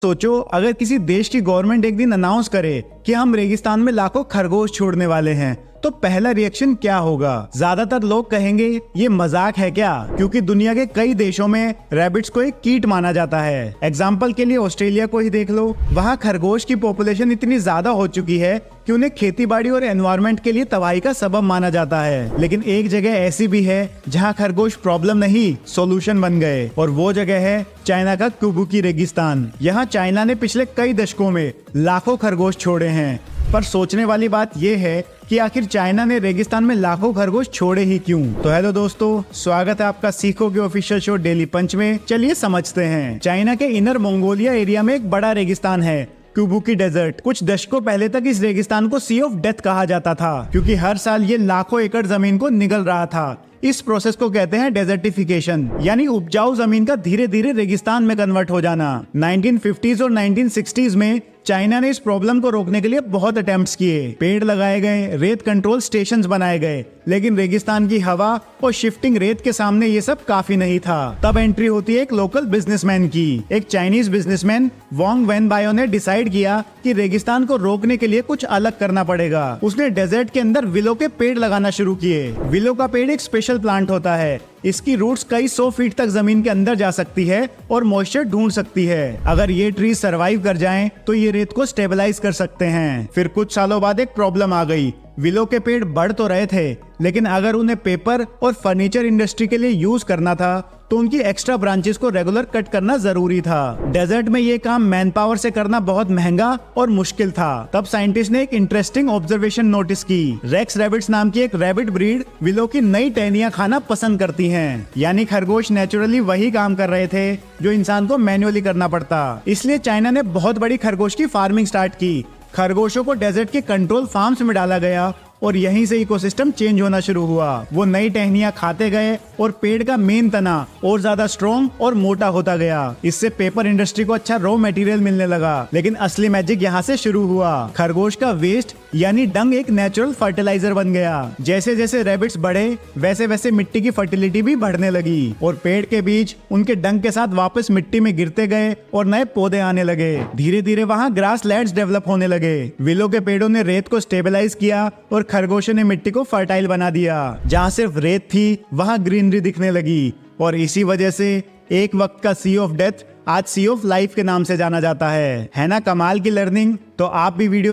सोचो अगर किसी देश की गवर्नमेंट एक दिन अनाउंस करे कि हम रेगिस्तान में लाखों खरगोश छोड़ने वाले हैं, तो पहला रिएक्शन क्या होगा? ज्यादातर लोग कहेंगे ये मजाक है क्या, क्योंकि दुनिया के कई देशों में रैबिट्स को एक कीट माना जाता है। एग्जाम्पल के लिए ऑस्ट्रेलिया को ही देख लो, वहाँ खरगोश की पॉपुलेशन इतनी ज्यादा हो चुकी है कि उन्हें खेतीबाड़ी और एनवायरनमेंट के लिए तबाही का सबब माना जाता है। लेकिन एक जगह ऐसी भी है जहाँ खरगोश प्रॉब्लम नहीं सॉल्यूशन बन गए, और वो जगह है चाइना का कुबुकी रेगिस्तान। यहाँ चाइना ने पिछले कई दशकों में लाखों खरगोश छोड़े हैं, पर सोचने वाली बात यह है कि आखिर चाइना ने रेगिस्तान में लाखों खरगोश छोड़े ही क्यों? तो हेलो दोस्तों, स्वागत है आपका सीखोगे ऑफिशियल शो डेली पंच में। चलिए समझते हैं। चाइना के इनर मंगोलिया एरिया में एक बड़ा रेगिस्तान है, कुबुकी डेजर्ट। कुछ दशकों पहले तक इस रेगिस्तान को सी ऑफ डेथ कहा जाता था, क्योंकि हर साल ये लाखों एकड़ जमीन को निगल रहा था। इस प्रोसेस को कहते हैं डेजर्टिफिकेशन, यानी उपजाऊ जमीन का धीरे धीरे रेगिस्तान में कन्वर्ट हो जाना। 1950s और 1960s में चाइना ने इस प्रॉब्लम को रोकने के लिए बहुत अटेम्प्ट्स किए। पेड़ लगाए गए, रेत कंट्रोल स्टेशंस बनाए गए, लेकिन रेगिस्तान की हवा और शिफ्टिंग रेत के सामने ये सब काफी नहीं था। तब एंट्री होती है एक लोकल बिजनेसमैन की। एक चाइनीज बिजनेसमैन वांग वेनबायो ने डिसाइड किया कि रेगिस्तान को रोकने के लिए कुछ अलग करना पड़ेगा। उसने डेजर्ट के अंदर विलो के पेड़ लगाना शुरू किए। विलो का पेड़ एक स्पेशल प्लांट होता है। इसकी रूट्स कई 100 फीट तक जमीन के अंदर जा सकती है और मॉइस्चर ढूंढ सकती है। अगर ये ट्री सरवाइव कर जाएं, तो ये रेत को स्टेबलाइज कर सकते हैं। फिर कुछ सालों बाद एक प्रॉब्लम आ गई। विलो के पेड़ बढ़ तो रहे थे, लेकिन अगर उन्हें पेपर और फर्नीचर इंडस्ट्री के लिए यूज करना था, तो उनकी एक्स्ट्रा ब्रांचेस को रेगुलर कट करना जरूरी था। डेजर्ट में ये काम मैन पावर से करना बहुत महंगा और मुश्किल था। तब साइंटिस्ट ने एक इंटरेस्टिंग ऑब्जर्वेशन नोटिस की। रेक्स रैबिट्स नाम की एक रैबिट ब्रीड विलो की नई टहनियां खाना पसंद करती हैं। यानी खरगोश नेचुरली वही काम कर रहे थे जो इंसान को मैन्युअली करना पड़ता। इसलिए चाइना ने बहुत बड़ी खरगोश की फार्मिंग स्टार्ट की। खरगोशों को डेजर्ट के कंट्रोल फार्म्स में डाला गया और यहीं से इकोसिस्टम चेंज होना शुरू हुआ। वो नई टहनियां खाते गए और पेड़ का मेन तना और ज्यादा स्ट्रॉन्ग और मोटा होता गया। इससे पेपर इंडस्ट्री को अच्छा रॉ मटेरियल मिलने लगा। लेकिन असली मैजिक यहाँ से शुरू हुआ। खरगोश का वेस्ट यानी डंग एक नेचुरल फर्टिलाइजर बन गया। जैसे जैसे रैबिट्स बढ़े, वैसे वैसे मिट्टी की फर्टिलिटी भी बढ़ने लगी और पेड़ के बीज उनके डंग के साथ वापस मिट्टी में गिरते गए और नए पौधे आने लगे। धीरे धीरे वहाँ ग्रास लैंड्स डेवलप होने लगे। विलो के पेड़ों ने रेत को स्टेबलाइज किया और खरगोशों ने मिट्टी को फर्टाइल बना दिया। जहाँ सिर्फ रेत थी, वहाँ ग्रीनरी दिखने लगी। और इसी वजह से एक वक्त का सी ऑफ डेथ आज सी ऑफ लाइफ के नाम से जाना जाता है ना? कमाल की लर्निंग। तो आप भी वीडियो